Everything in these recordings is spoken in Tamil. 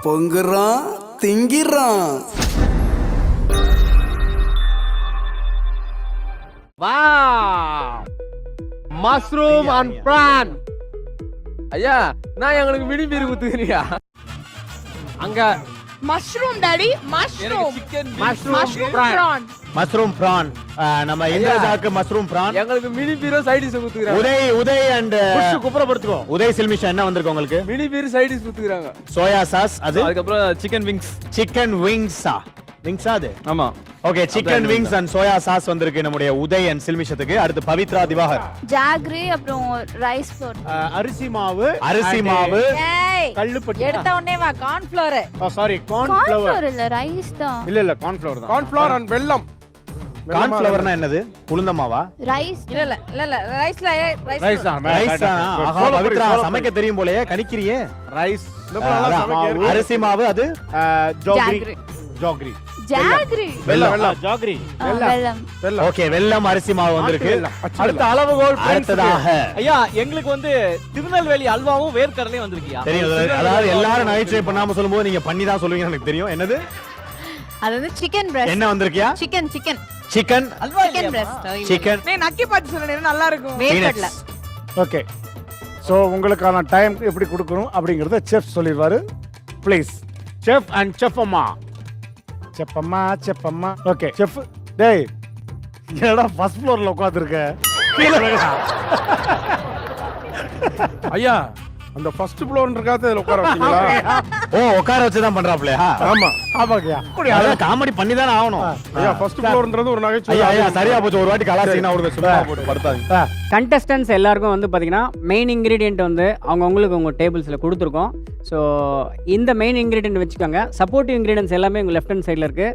பொங்குறான் திங்கிறான். மஷ்ரூம் அண்ட் பிரான். ஐயா நான் எங்களுக்கு மினி பீர் குத்துக்கிறியா? அங்க மஷ்ரூம் டாடி, மஷ்ரூம் பிரான். Mushroom prawn. நம்ம இந்திராஜாக்கு மஷ்ரூம் பிரான். எங்களுக்கு மினி பீரோ சைட் டிஷ் குத்துக்கறாங்க. உதய் அண்ட் குப்புறப்படுத்துறோம். உதய் சில்மிஷா என்ன வந்திருக்கு உங்களுக்கு? மினி பீர் சைட் டிஷ் குத்துக்கறாங்க. Soya sauce. அதுக்கு அப்புறம் சிக்கன் விங்ஸ். சிக்கன் விங்ஸா? விங்ஸா அது? ஆமா. Okay, chicken wings and soya sauce வந்திருக்கு நம்முடைய உதய் அண்ட் சில்மிஷத்துக்கு. அடுத்து பவித்ரா திவாகர். ஜாகரி அப்புறம் ரைஸ் ஃப்ளோர். அரிசி மாவு. கல்லுப்பட்டி. எடுத்த உடனே வா corn floor. Sorry, corn flour இல்ல ரைஸ் தான். இல்ல கார்ன் ஃப்ளவர் தான். கார்ன் ஃப்ளவர் அண்ட் வெல்லம். கார்ன் ஃப்ளவர்னா என்னது? உளுந்த மாவா? ரைஸ். இல்ல ரைஸ்ல ரைஸ் தான். ரைஸ் தான். ஆஹா, பவித்ரா சமைக்க தெரியும் போலயே. கணிக்கிறியே. ரைஸ். அரிசி மாவு. அது ஜாகரி. வெல்லம். ஓகே, வெல்லம் அரிசி மாவு வந்திருக்கு. அடுத்த அளவுகோல் அடுத்ததாக ஐயா எங்களுக்கு வந்து திருநெல்வேலி அல்வாவும் வேர்க்கடலையும் வந்திருக்கியா? தெரியும். அதாவது எல்லாரும் நகைச்சுவை பண்ணாம சொல்லும்போது நீங்க பண்ணி தான் சொல்லுவீங்கன்னு எனக்கு தெரியும். என்னது? அது வந்து சிக்கன் பிரஸ்ட். என்ன வந்திருக்கியா? Chicken halwa chicken breast. Chicken. நீ நக்கி பார்த்து சொல்லுங்க, நல்லா இருக்கும். வேர்க்கடலை. ஓகே, ஸோ உங்களுக்கான டைம் எப்படி கொடுக்கணும் அப்படிங்கறத செஃப் சொல்லிடுவாரு. ப்ளீஸ் செஃப் அண்ட் செஃப் அம்மா. Okay chef. டேய் என்னடா ஃபர்ஸ்ட் ஃப்ளோர்ல உட்கார்ந்திருக்க? ஐயா அந்த ஃபர்ஸ்ட் ஃப்ளோர்ன்றக்காக இதுல உட்கார வச்சீங்களா? ஓ, உட்கார வச்சு தான் பண்றாப்லையா? ஆமா. ஆமாங்கய்யா. அதான் காமெடி பண்ணி தானே ஆகணும். ஐயா ஃபர்ஸ்ட் ஃப்ளோர்ன்றது ஒரு நகைச்சுவை. ஐயா சரியா போச்சு. ஒரு வாட்டி கலாசினா அவருக்கு சும்மா போட்டு படுத்தாங்க. கண்டஸ்டன்ஸ் எல்லாருக்கும் வந்து பார்த்தீங்கன்னா மெயின் இன்க்ரீடியன்ட் வந்து அவங்கவுங்களுக்கு உங்கள் டேபிள்ஸில் கொடுத்துருக்கோம். ஸோ இந்த மெயின் இன்க்ரீடியன்ட் வச்சுக்கோங்க. சப்போர்ட்டிவ் இன்க்ரீடியன்ஸ் எல்லாமே உங்கள் லெஃப்ட் ஹேண்ட் சைடில் இருக்குது.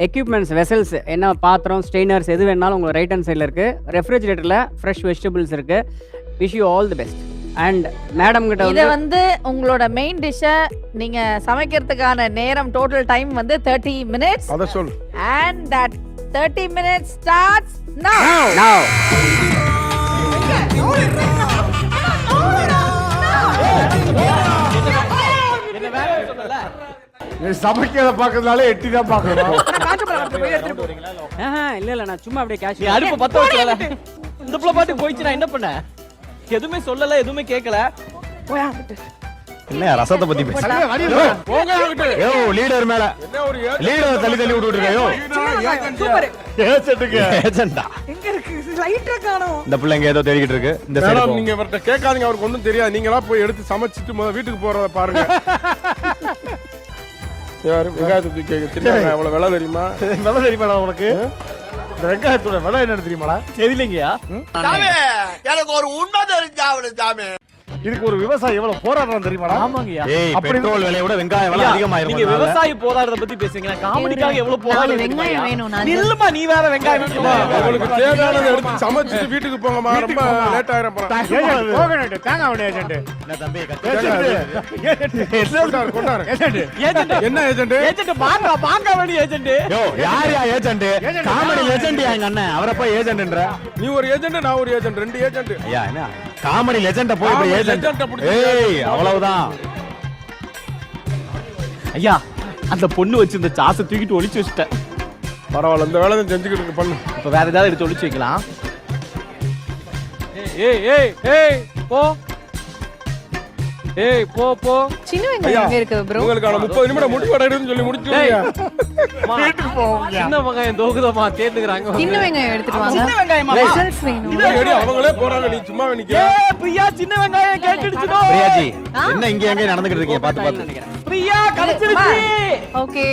எக்யூப்மெண்ட்ஸ் வெசல்ஸ் என்ன பாத்திரம் ஸ்ட்ரெயினர்ஸ் எது வேணாலும் உங்கள் ரைட் ஹேண்ட் சைடில் இருக்குது. ரெஃப்ரிஜிரேட்டரில் ஃப்ரெஷ் வெஜிடபிள்ஸ் இருக்குது. Wish you all the best. And madam கிட்ட இத வந்து உங்களோட மெயின் டிஷ்ஷை நீங்க சமைக்கிறதுக்கான நேரம் டோட்டல் டைம் வந்து 30 minutes. அத சொல். And that 30 minutes starts now. நீ சமைக்கிறத பார்க்கறதுனால எட்டி தான் பார்க்கணும். இல்லை நான் சும்மா அப்படியே கேஷ். நீ அடுப்பு பத்த வச்சல இந்த புள்ள பாட்டு போயிச்சு. நான் என்ன பண்ண? எதுவுமே சொல்லல, எதுவுமே கேட்கல. என்ன ரசத்தை பத்தி பேசுற? யோ லீடர் மேல என்ன ஒரு லீடர் தள்ளி விட்டுட்டு இருக்காயோ. ஏஜெண்டா எங்க இருக்கு? லைட்டா காணோம். இந்த பிள்ளைங்க ஏதோ தேடிக்கிட்டு இருக்கு. இந்த சைடு மேடம் நீங்க அவர்ட்ட கேட்காதீங்க, அவருக்கு ஒண்ணும் தெரியாது. நீங்களா போய் எடுத்து சமைச்சிட்டு வீட்டுக்கு போறத பாருங்க. யாரு வெங்காயத்தை கேட்க எவ்வளவு விலை தெரியுமா? நல்லா தெரியுமாடா உனக்கு? இந்த வெங்காயத்தோட விலை என்ன தெரியுமாடா? தெரியலங்கயா. எனக்கு ஒரு உண்மை தெரிஞ்சாவணும் சாமி. இதுக்கு ஒரு விவசாயி எவ்வளவு போராடுறான் தெரியுமாடா? ஆமாங்கயா. ஏய், பெட்ரோல் விலைய விட வெங்காய விலை அதிகமாயிரும். நீங்க விவசாயி போராடுறத பத்தி பேசுறீங்க. நான் காமெடிக்காக எவ்வளவு போராடுறேன். வெங்காயம் வேணும். நான் இல்லம்மா, நீ வேற வெங்காயம் வேணும். உங்களுக்கு தேவையானதை எடுத்து சமைச்சிட்டு வீட்டுக்கு போங்கம்மா. ரொம்ப லேட் ஆயிரும் போறேன். தேங்காய் வேணும் ஏஜென்ட். என்ன தம்பி கொண்டாரு. என்ன ஏஜென்ட்? ஏஜென்ட் பாங்க வேணும் ஏஜென்ட். யோ யாரியா ஏஜென்ட்? காமெடி லெஜெண்ட் எங்க அண்ணன். அவரை போய் ஏஜென்ட்ன்ற. நீ ஒரு ஏஜென்ட், நான் ஒரு ஏஜென்ட், ரெண்டு ஏஜென்ட். ஐயா என்ன காமெடி லெஜெண்ட போய் இப்படி ஏஜென்ட். ஏய் அவ்வளவுதான். ஐயா அந்த பொண்ணு வச்சு இந்த சாசை தூக்கிட்டு ஒளிச்சு வச்சிட்டேன். பரவாயில்ல, இந்த வேலை தான் செஞ்சுக்கிட்டு பண்ணு. இப்ப வேற ஏதாவது எடுத்து ஒளிச்சு வைக்கலாம். ஏய் ஏய் ஏய் போ. ஏய் போ போ. சின்ன வெங்காயம் எங்க இருக்கு ப்ரோ? உங்களுக்கான 30 நிமிடம் முடிவடைடுன்னு சொல்லி முடிச்சுடுங்க. வீட்டுக்கு போங்க. சின்ன வெங்காயம் தோகுதமா தேடுங்கறாங்க. சின்ன வெங்காயம் எடுத்துட்டு வாங்க. சின்ன வெங்காயமா? ரிசல்ட்ஸ் வேணும். இதேடி அவங்களே போறாங்க, நீ சும்மா நிக்க. ஏய் பிரியா, சின்ன வெங்காயம் கேட்டிடுச்சுடோ. பிரியாஜி என்ன இங்க எங்க நடந்துக்கிட்டு இருக்கீங்க? பாத்து பிரியா கலச்சிடுச்சு. ஓகே.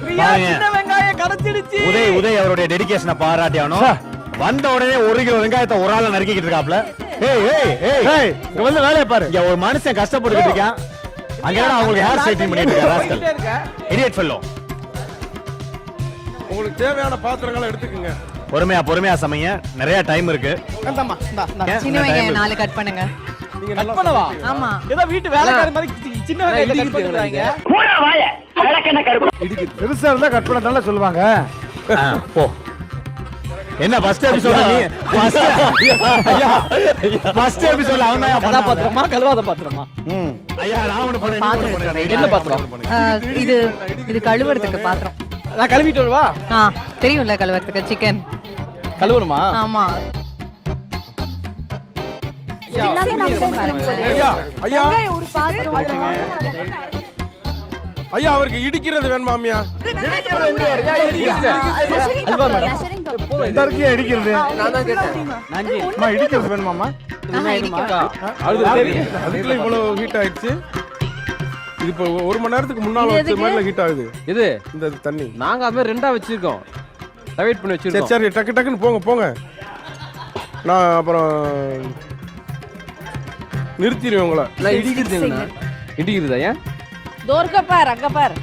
பிரியா சின்ன வெங்காயம் கலச்சிடுச்சு. உதய் அவருடைய டெடிகேஷனை பாராட்டியானோ. வந்த உடனே 1 கிலோ வெங்காயத்தை ஒரு ஆள நறுக்கிட்டு இருக்காப்ல. ஏய் ஏய் ஏய் இங்க வந்து வேலைய பாரு. இங்க ஒரு மனுஷன் கஷ்டப்பட்டுட்டு இருக்கான். அங்க என்ன அவங்களுக்கு ஹேர் ஸ்ட்ரைட்னிங் பண்ணிட்டு இருக்காரு ராஸ்கல். Idiot fellow. உங்களுக்கு தேவையான பாத்திரங்களை எடுத்துக்கங்க. பொறுமையா சமைங்க. நிறைய டைம் இருக்கு. இந்தம்மா இந்த சின்ன வெங்காயம் 4 கட் பண்ணுங்க. நீங்க கட் பண்ணவா? ஆமா. ஏதோ வீட்டு வேலைக்கார மாதிரி சின்ன வெங்காயம் கட் பண்றாங்க. போடா வாயே. அலக்கன கருப்பு. பெருசா இருந்தா கட் பண்ண தான சொல்லுவாங்க. போ. என்ன ஃபர்ஸ்ட் எபிசோட் நீ ஃபர்ஸ்ட் எபிசோட்ல அவன் தான் கதாபாத்திரமா கழுவாத பாத்திரமா? ஐயா நான் ஒன்னு பண்ணேன். என்ன பாத்திரம்? இது கழுவுறதுக்கு பாத்திரம். நான் கழுவிட்டு வருவா? தெரியும்ல கழுவுறதுக்கு சிக்கன் கழுவணுமா? ஆமா. ஐயா ஐயா ஐயா அவருக்கு இடிக்கிறது வேணுமாமியா? அடிக்கிறது அம்மா, இடிக்கிறது வேணுமாமா? அதுக்குள்ள இவ்வளவு ஹீட் ஆயிடுச்சு. இது இப்போ 1 மணி நேரத்துக்கு முன்னால வச்ச மாதிரி ஹீட் ஆகுது. இது இந்த தண்ணி நாங்க அது மாதிரி 2ஆ வச்சிருக்கோம், டிவைட் பண்ணி சரி வச்சிருக்கோம். சரி டக்கு டக்குன்னு போங்க போங்க. நான் அப்புறம் நிறுத்திடுவேன் உங்களை. நான் இடிக்கிறதுங்கண்ணா. இடிக்கிறதா? ஏன் தோர்க்க பார், அங்க பார்.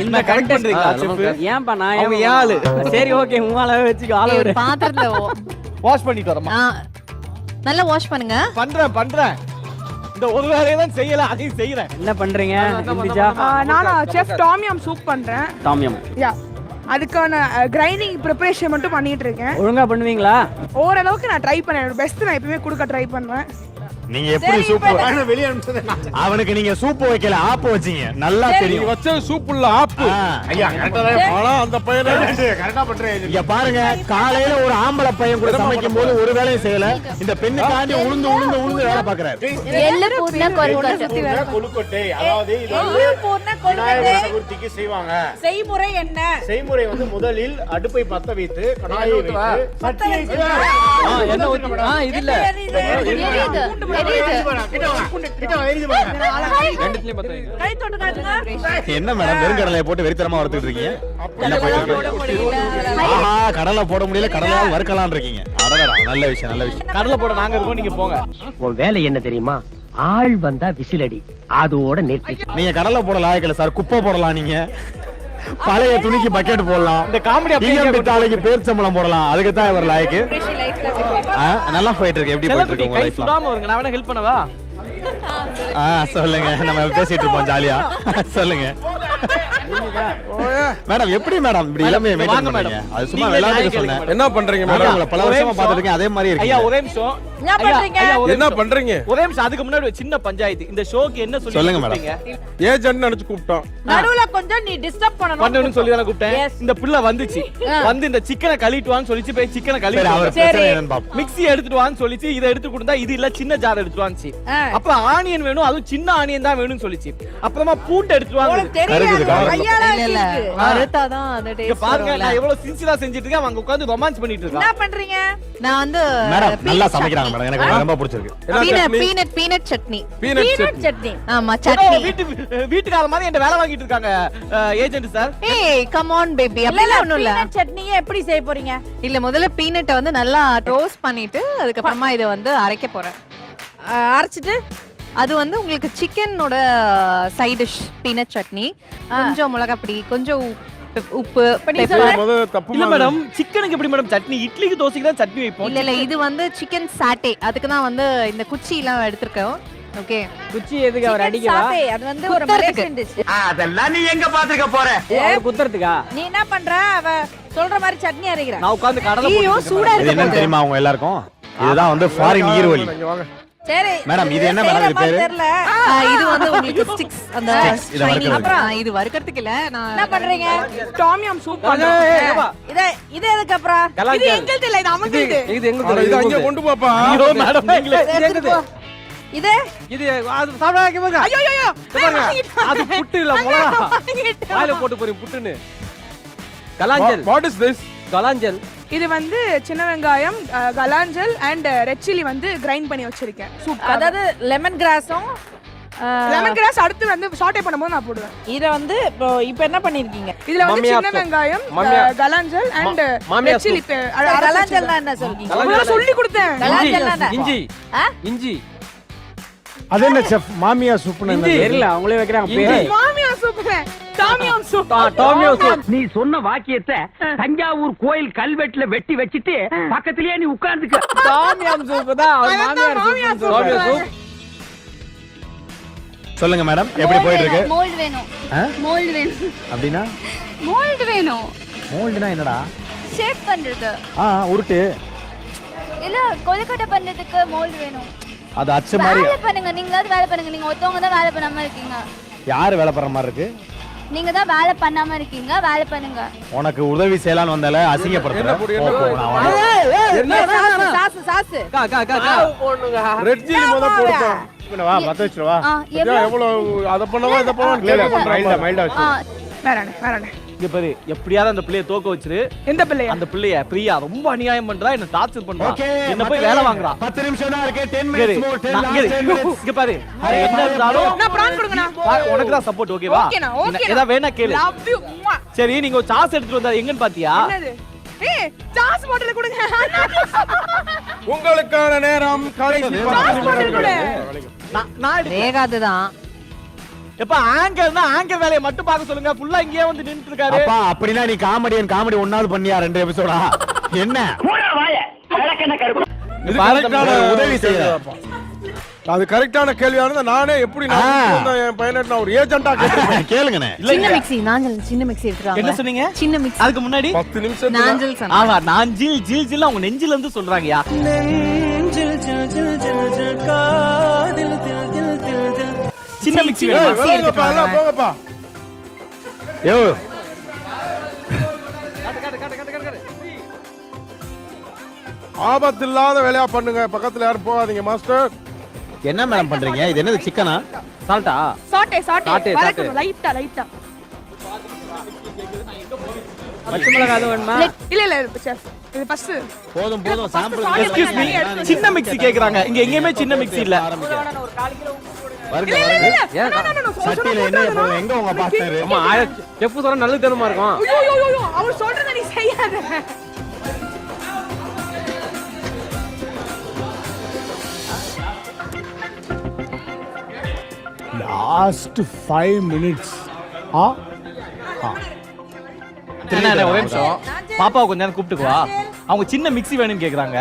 என்ன கரெக்ட் பண்றீங்களா செஃப்? ஏன்பா நான் அவங்க ஏன் ஆளு? சரி ஓகே உங்களால வச்சுக்கோ ஆள விடு. பாத்திரத்துல வாஷ் பண்ணிட்டு வரமா? நல்லா வாஷ் பண்ணுங்க. பண்றேன். இந்த ஒரு வேலையை தான் செய்யல, அதையும் செய்யறேன். என்ன பண்றீங்க இந்திஜா? நானா செஃப் டாமியம் சூப் பண்றேன். டாமியம். யா, அதுக்கான கிரைண்டிங் ப்ரிப்பரேஷன் மட்டும் பண்ணிட்டு இருக்கேன். ஒழுங்கா பண்ணுவீங்களா? ஓரளவுக்கு நான் ட்ரை பண்ணேன். பெஸ்ட் நான் எப்பவுமே கொடுக்க ட்ரை பண்ணுவேன். நீங்க எப்படி சூப் வெளிய அவனுக்கு நீங்க சூப் வைக்கல, ஆப்பு வச்சீங்க. நல்லா நீங்க தெரியும். வச்ச சூப்புள்ள ஆப்பு. ஐயா கரெக்டா தான். ஆனா அந்த பையனை கரெக்டா பண்றேன். இங்க பாருங்க, காலையில ஒரு ஆம்பளை பையன் கூட சமைக்கும் போது ஒரு வேலையும் செய்யல. இந்த பெண்ணுக்காண்டி உளுந்து வேலை பாக்குறாரு. எள்ளு பூர்ண கொழுக்கட்டை. கொழுக்கட்டை, அதாவது இது விநாயகர் சதுர்த்திக்கு செய்வாங்க. செய்முறை என்ன? செய்முறை வந்து முதலில் அடுப்பை பத்த வைத்து கடாயை வைத்து சட்டியை என்ன ஊத்தி? இது இல்ல. ரெண்டுத்துலயும் பத்த வைங்க. கை தொட்டு காட்டுங்க. என்ன மேடம் வெறுங்கடலையை போட்டு வெறித்தனமா வறுத்துட்டு இருக்கீங்க? என்ன போயிட்டு ஆஹா, கடலை போட முடியல, கடலையால் வறுக்கலாம்னு இருக்கீங்க. அடடா, நல்ல விஷயம். கடலை போட நாங்க இருக்கோம், நீங்க போங்க. உன் வேலை என்ன தெரியுமா? ஆள் வந்தா விசிலடி, அதோட நிறுத்தி. நீங்க கடலை போட லாயக்கல சார், குப்பை போடலாம். நீங்க பழைய துணிக்கு பக்கெட் போடலாம். இந்த காமெடி தாளைக்கு பேர்ச்சம்பளம் போடலாம். அதுக்கு தான் இவர் லாயக்கு. நல்லா போயிட்டு இருக்கு. எப்படி போயிட்டு இருக்கு உங்க கை லைஃப்ல? சுடாம வருங்க. நான் வேணா ஹெல்ப் பண்ணவா? சொல்லுங்க, நம்ம பேசிட்டு இருப்போம் ஜாலியா. சொல்லுங்க மேடம், எப்படி மேடம் இப்படி இளமையை மெயின்டைன் பண்றீங்க? அது சும்மா விளையாட்டுக்கு சொன்னேன். என்ன பண்றீங்க மேடம், மேடம்? உங்களை பல வருஷமா பார்த்துட்டு இருக்கேன், அதே மாதிரி ஐயா இருக்கு. ஒரே நிமிஷம். என்ன பண்றீங்க? என்ன பண்றீங்க? ஒரே நிமிஷம். அதுக்கு முன்னாடி ஒரு சின்ன பஞ்சாயத்து. இந்த ஷோக்கு என்ன சொல்லி சொல்லுங்க மேடம். கூப்பிட்டீங்க? ஏஜென்ட் நினைச்சு கூப்பிட்டோம். நடுவுல கொஞ்சம் நீ டிஸ்டர்ப் பண்ணணும்னு சொல்லி தான கூப்பிட்டேன். Yes. இந்த புள்ள வந்துச்சு. வந்து இந்த சிக்கனை கழுவிட்டு வான்னு சொல்லிச்சு. போய் சிக்கனை சரி, கழுவிட்டு அவர் வா. பிரச்சனை என்னன்னு பாப்போம். மிக்ஸி எடுத்துட்டு வான்னு சொல்லிச்சு. இதை எடுத்து கொடுத்தா இது இல்ல, சின்ன ஜார் எடுத்துட்டு வான்னு. அப்ப ஆனியன் வேணும், அதுவும் சின்ன ஆனியன் தான் வேணும்னு சொல்லிச்சு. அப்புறமா பூண்டு எடுத்துட்டு வாங்க. இங்க பாருங்க, நான் எவ்வளவு சின்சியரா செஞ்சிட்டு இருக்கேன். அவங்க உட்கார்ந்து ரொமான்ஸ் பண்ணிட்டு என்ன இருக்காங்க. பண்றீங்க? நான் வந்து மேடம் நல்லா சமைக்கிறாங்க மேடம், எனக்கு ரொம்ப பிடிச்சிருக்கு. பீனட் சட்னி. பீனட் சட்னி. ஆமா ஏதோ சட்னி. வீட்டுக்கார மாதிரி என்கிட்ட வேலை வாங்கிட்டு இருக்காங்க ஏஜென்ட் சார். ஏய் கம் ஆன் பேபி. இல்ல அப்படி ஒண்ணும் இல்ல. பீனட் சட்னியை எப்படி செய்ய போறீங்க? இல்ல முதல்ல பீனட்டை வந்து நல்லா ரோஸ்ட் பண்ணிட்டு அதுக்கு அப்புறமா இதை வந்து அரைக்க போறேன். அரைச்சிட்டு அது வந்து உங்களுக்கு சிக்கனோட சைட் டிஷ் பீனட் சட்னி. கொஞ்சம் மிளகாய் பொடி, கொஞ்சம் உப்பு, முதல்ல தப்பு இல்ல மேடம், சிக்கனுக்கு எப்படி மேடம் சட்னி? இட்லிக்கு தோசைக்கு தான் சட்னி வைப்போம். இல்ல இது வந்து சிக்கன் சாட்டே. அதுக்கு தான் வந்து இந்த குச்சி எல்லாம் எடுத்துருக்கோம். ஓகே, குச்சி எதுக்கு அவர் அடிக்கவா? சாப்பே, அது வந்து ஒரு மலேசியன் டிஷ். அதெல்லாம் நீ எங்க பாத்துக்க போற? அவர் குத்துறதுக்கா? நீ என்ன பண்ற? அவ சொல்ற மாதிரி சட்னி அரைக்கிற. நான் உட்கார்ந்து கடலை ஐயோ சூடா இது என்ன தெரியுமா உங்க எல்லாருக்கும்? இதுதான் வந்து ஃபாரின் ஈர்வலி. சரி மேடம், இது என்ன மேடம் இது பேரு? தெரியல. இது வந்து உங்களுக்கு ஸ்டிக்ஸ் அந்த இத வறுக்கறதுக்கு. இது வறுக்கிறதுக்கு இல்ல. நான் என்ன பண்றீங்க? டாமியம் சூப் ஏய், பண்றேன். ஏய், வா. இது எதுக்கு அப்புறம்? இது எங்களுக்கு இல்ல, இது அவங்களுக்கு. இது எங்க இது அங்க கொண்டு போப்பா. ஐயோ மேடம், நீங்களே எடுத்துட்டு போ. இது இது அது சாப்பிட வைக்க போங்க. ஐயோ ஐயோ அது புட்டு இல்ல, மிளகா. வாயில போட்டு போறீங்க புட்டுன்னு. கலாஞ்சல். What is this? கலாஞ்சல். இது வந்து சின்ன வெங்காயம், கலாஞ்சல் அண்ட் ரெட் சில்லி வந்து கிரைண்ட் பண்ணி வச்சிருக்கேன். சூப். அதாவது லெமன் கிராஸும் லெமன் கிராஸ் அடுத்து வந்து சாட்டே பண்ணும்போது நான் போடுவேன். இத வந்து இப்போ என்ன பண்ணிருக்கீங்க? இதுல வந்து மாமியா சின்ன வெங்காயம், மாமியா. கலாஞ்சல் அண்ட் மாமியா ரெட் சில்லி. கலாஞ்சல்னா என்ன சொல்றீங்க? நான் சொல்லி கொடுத்தேன். கலாஞ்சல்னா என்ன? இஞ்சி. ஆ? இஞ்சி. அது என்ன செஃப் மாமியா சூப்னு என்ன? தெரியல, அவங்களே வைக்கிறாங்க பேரு. மாமியா சூப், டாமியம் சூப். டாமியோ சூப். நீ சொன்ன வாக்கியத்தை தஞ்சாவூர் கோயில் கல்வெட்டுல வெட்டி வச்சிட்டு பக்கத்திலேயே நீ உட்கார்ந்துக்க. டாமியம் சூப் தான் அவர் மாமியார் சூப். டாமியோ சூப். சொல்லுங்க மேடம் எப்படி போயிட்டு இருக்கு? மோல்ட் வேணும். ஆ? மோல்ட் வேணும். அப்படின்னா மோல்ட் வேணும். மோல்டுனா என்னடா? ஷேப் பண்றது. உருட்டு. இல்ல கொழுக்கட்டை பண்றதுக்கு மோல்ட் வேணும். அது அச்சு மாதிரி. வேலை பண்ணுங்க, நீங்களாவது வேலை பண்ணுங்க. நீங்க ஒருத்தவங்க தான் வேலை பண்ணாம இருக்கீங்க. யாரு வேலை பண்ற மாதிரி இருக்கு? நீங்க தான் வேலை பண்ணாம இருக்கீங்க, வேலை பண்ணுங்க. உனக்கு உதவி செய்யலாம்னு வந்தால அசிங்கப்படுத்துற. சாசு சாசு ரெட் ஜில்லி முத போடுப்பா. வா பத்த வச்சிரவா. எவ்வளவு அத பண்ணவா இத பண்ணவா மைல்டா வச்சு. வேறானே இங்க பாரு, எப்படியாவது அந்த பிள்ளைய தோக்க வச்சிரு. எந்த பிள்ளைய? அந்த பிள்ளைய பிரியா ரொம்ப அநியாயம் பண்றா, என்ன டார்ச்சர் பண்றா. என்ன போய் வேலை வாங்குறா. 10 நிமிஷம் தான் இருக்கு. 10 minutes more. 10 minutes. இங்க பாரு, என்ன இருந்தாலும் நான் பிரான் கொடுங்கண்ணா. உனக்கு தான் சப்போர்ட். ஓகேவா? ஓகேண்ணா, ஓகேண்ணா. ஏதா வேணா கேளு. Love you. சரி, நீங்க ஒரு சாஸ் எடுத்துட்டு வந்தா எங்கன்னு பாத்தியா? என்னது? ஏய், சாஸ் பாட்டில் கொடுங்க. உங்களுக்கான நேரம் கடைசி 10 நிமிடங்கள். நான் வேகாதுதான். எப்ப ஆங்கர்னா ஆங்கர் வேலையை மட்டும் பார்க்க சொல்லுங்க. ஃபுல்லா இங்கேயே வந்து நின்னுட்டு இருக்காரு. அப்பா அப்படினா நீ காமெடி ஒன்னாவது பண்ணியா 2 எபிசோடா? என்ன? இது கரெக்டான உதவி செய்யற. அது கரெக்டான கேள்வியா இருந்தா நானே எப்படி நான் என் பையனை நான் ஒரு ஏஜென்ட்டா கேட்கிறேன். கேளுங்கனே. சின்ன மிக்ஸி, நாஞ்சல் சின்ன மிக்ஸி எடுத்துறாங்க. என்ன சொன்னீங்க? சின்ன மிக்ஸி. அதுக்கு முன்னாடி 10 நிமிஷம் நாஞ்சல் சொன்னா. ஆமா, நாஞ்சில் ஜில் ஜில் அவங்க நெஞ்சில இருந்து சொல்றாங்கயா. சின்ன மிக்ஸி போங்கப்பா. யோ ஆபத்தில்லாத வேலையா பண்ணுங்க. பக்கத்துல யாரும் போகாதீங்க மாஸ்டர். என்ன மேடம் பண்றீங்க? இது என்னது சிக்கனா? சால்ட்டா? சாட்டே வதக்கணும் லைட்டா. பச்சை மிளகாய் அது வேணுமா? இல்ல செஃப், இது ஃபர்ஸ்ட் போதும் சாம்பிள். எக்ஸ்கியூஸ் மீ, சின்ன மிக்ஸி கேக்குறாங்க. இங்க எங்கேயுமே சின்ன மிக்ஸி இல்ல. வருங்க. சட்டில என்ன போடுங்க? எங்க உங்க பாஸ்டர்? அம்மா செஃப் சொன்னா நல்லது தரமா இருக்கும். ஐயோ அவர் சொல்றத நீ செய்யாத. Last 5 minutes. திருநானே ஒரே நிமிஷம். பாப்பாவை கொஞ்ச நேரம் கூப்பிட்டுக்குவா. அவங்க சின்ன மிக்ஸி வேணும்னு கேக்குறாங்க.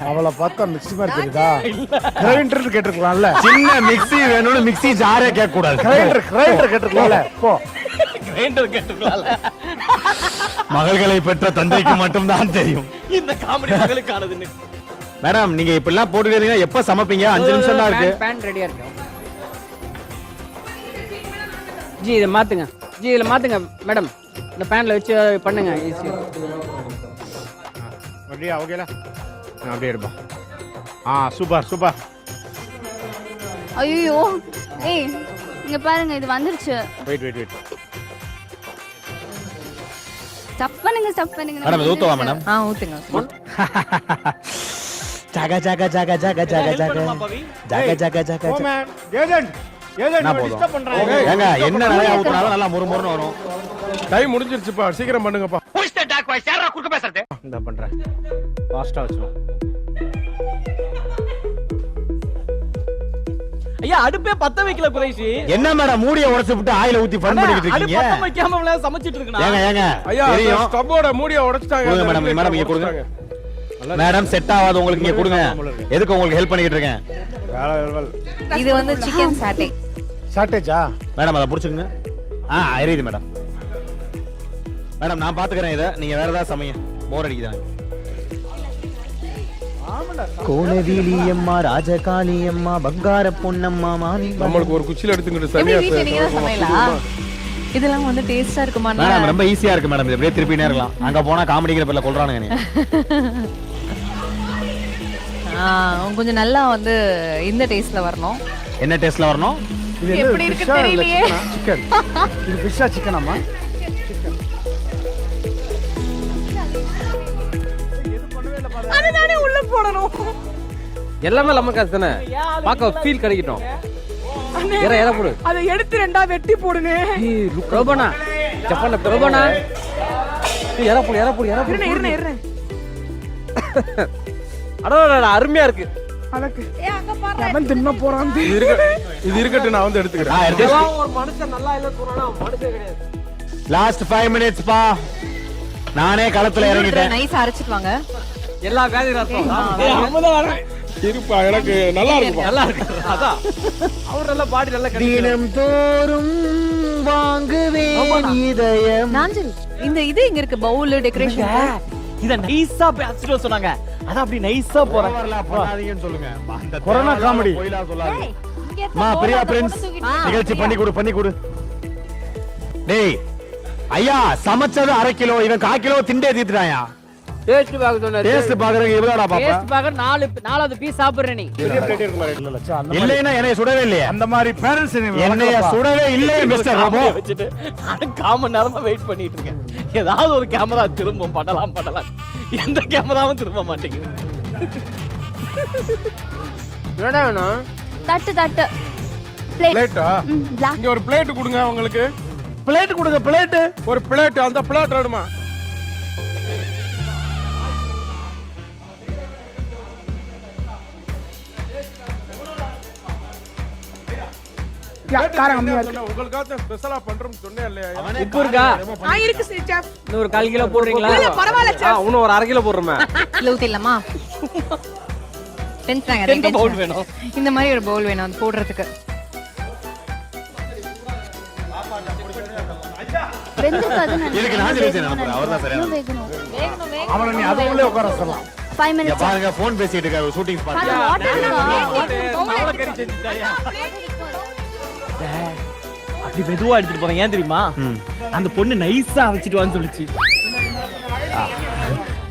அவளை பார்த்தா மிக்ஸி மாதிரி தெரியுதா? கிரைண்டர் கேட்டிருக்கலாம்ல. சின்ன மிக்ஸி வேணும்னு மிக்ஸி ஜாரே கேட்க கூடாது. கிரைண்டர் கேட்டிருக்கலாம்ல. போ. கிரைண்டர் கேட்டுக்கலாம்ல. மகள்களை பெற்ற தந்தைக்கு மட்டும் தான் தெரியும் இந்த காமெடி மகளுக்கானதுன்னு. மேடம் நீங்க இப்படி எல்லாம் போட்டுக்கிறீங்கன்னா எப்ப சமைப்பீங்க? 5 நிமிஷம் தான் இருக்கு. பேன் ரெடியா இருக்கு. ஜி இதை மாத்துங்க. ஜி இதில் மாத்துங்க மேடம். இந்த பேன்ல வச்சு பண்ணுங்க ஈஸியா. அப்படியே ஓகேல. அப்படியே இருப்பா. சூப்பர். ஐயோ, ஏய் இங்க பாருங்க, இது வந்துருச்சு. வெயிட். ஸ்டப் பண்ணுங்க. மேடம் இது ஊத்துவா மேடம்? ஊத்துங்க. ஜாக ஓ மேன் ஏஜென்ட் டிஸ்டர்ப் பண்றாங்க. ஏங்க என்ன நிறைய ஊத்துனாலும் நல்லா முறுமுறுன்னு வரும். டைம் முடிஞ்சிருச்சுப்பா, சீக்கிரம் பண்ணுங்கப்பா. இந்த பண்றேன். ஃபாஸ்டா வச்சுறோம். ஐயா அடுப்பே பத்த வைக்கல குறைஷி. என்ன மேடம் மூடிய உடைச்சு விட்டு ஆயில ஊத்தி ஃபன் பண்ணிட்டு இருக்கீங்க? அடுப்பு பத்த வைக்காம சமைச்சிட்டு இருக்கனா? ஏங்க ஐயா தெரியும். ஸ்டவ்வோட மூடிய உடைச்சிட்டாங்க. மேடம் இங்க கொடுங்க. மேடம் செட் ஆகாது உங்களுக்கு, இங்க கொடுங்க. எதுக்கு உங்களுக்கு ஹெல்ப் பண்ணிட்டு இருக்கேன்? இது வந்து சிக்கன் சாட்டே. சாட்டேஜா? மேடம் அத புடிச்சுங்க. எரியுது மேடம். மேடம் நான் பாத்துக்கறேன் இத. நீங்க வேற ஏதாவது சமைங்க. போர் அடிக்குதா? கோலவீலியம்மா ராஜகாளியம்மா பங்கார பொன்னம்மா மாமி. நம்மளுக்கு ஒரு குச்சில எடுத்துக்கிட்டு சரியா இதெல்லாம் வந்து டேஸ்டா இருக்குமா? மேடம் ரொம்ப ஈஸியா இருக்கு மேடம். இது அப்படியே திருப்பினே இருக்கலாம். அங்க போனா காமெடிங்கிற பேர்ல கொல்றானுங்க நீ. கொஞ்சம் நல்லா வந்து இந்த டேஸ்ட்ல வரணும். என்ன டேஸ்ட்ல வரணும்? இது எப்படி இருக்கு தெரியலையே. சிக்கன். இது ஃபிஷ்ஷா சிக்கனாமா? அதுதானே உள்ள போடணும். எல்லாமே நம்ம காசு தானே. பாக்க ஃபீல் கிடைக்கட்டும். ஏற போடு. அதை எடுத்து ரெண்டா வெட்டி போடுங்க. ரோபனா ஜப்பான்ல ரோபனா. ஏற போடு. இருங்க. அடடா அருமையா இருக்கு. அதக்கு அங்க பாரு. அவன் தின்ன போறான். இது இருக்கட்டும், நான் வந்து எடுத்துக்கிறேன். ஒரு மனுஷன் நல்லா இல்ல சொன்னா மனுஷன் கிடையாது. லாஸ்ட் 5 minutes பா. நானே களத்துல இறங்கிட்டேன். நைஸ் அரைச்சிட்டு வாங்க. எல்லா வியாதி ரத்தம் இருப்பா எனக்கு நல்லா இருக்குப்பா. நல்லா இருக்கு அதான் அவர் நல்ல பாடி நல்லா தினம் தோறும் வாங்குவேன் இதயம். நாஞ்சல் இந்த இது இங்க இருக்கு பவுல் டெக்கரேஷன். இத நைஸா பேசிட்டு சொன்னாங்க. அதான் அப்படி நைஸா போறாங்க. பண்ணாதீங்கன்னு சொல்லுங்க. அந்த கொரோனா காமெடி. கோயிலா சொல்லாதீங்க. மா பிரியா பிரின்ஸ் நிகழ்ச்சி பண்ணி கொடு. டேய் ஐயா சமைச்சது 1/2 கிலோ, இவன் 1/4 கிலோ திண்டே தீத்துட்டாயா. டேஸ்ட் பார்க்க சொன்னாரு. டேஸ்ட் பாக்குறதுக்கு இவ்வளவுடா பாப்பா. டேஸ்ட் பார்க்க நாலாவது பீஸ் சாப்பிடுற நீ. இல்லைன்னா என்னைய சுடவே இல்லையே. அந்த மாதிரி பேரண்ட்ஸ் என்னைய சுடவே இல்லையே மிஸ்டர் ராமோ. வச்சிட்டு காமன் நேரமா வெயிட் பண்ணிட்டு இருக்கேன். ஏதாவது ஒரு கேமரா திரும்பும் பண்ணலாம். எந்த கேமராவும் திரும்ப மாட்டேங்குது. என்னடா வேணும்? தட்டு பிளேட்டா? இங்க ஒரு பிளேட் கொடுங்க உங்களுக்கு. பிளேட் கொடுங்க. பிளேட் ஒரு பிளேட், அந்த பிளேட் வேணுமா? உங்களுக்காக ஸ்பெஷலா பண்றோம் சொன்னேன் இல்லையா? உப்பு இருக்கா? இருக்கு செஃப். இன்னொரு 1/4 கிலோ போடுறீங்களா? இல்ல பரவாயில்ல செஃப். இன்னும் ஒரு 1/2 கிலோ போடுறோமே. இல்ல ஊத்திடலாமா? எந்த பவுல் வேணும்? இந்த மாதிரி ஒரு பவுல் வேணும் அது போடுறதுக்கு. இதுக்கு நான் சொல்லிட்டேன் நான் அவர்தான் சரியா. அவனை நீ அது உள்ளே உட்கார சொல்லலாம். 5 minutes. பாருங்க ஃபோன் பேசிட்டு இருக்காரு ஷூட்டிங் ஸ்பாட். அவளை கறி செஞ்சுட்டாயா? அப்படி மெதுவா எடுத்துட்டு போறேன். ஏன் தெரியுமா? அந்த பொண்ணு நைஸா வச்சிட்டு வான்னு சொல்லிச்சு.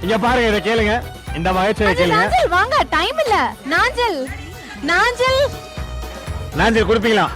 இங்க பாருங்க, இத கேளுங்க. இந்த மகேஷை கேளுங்க. நாஞ்சல் வாங்க, டைம் இல்ல. நாஞ்சல் நாஞ்சல் கொடுப்பீங்களா?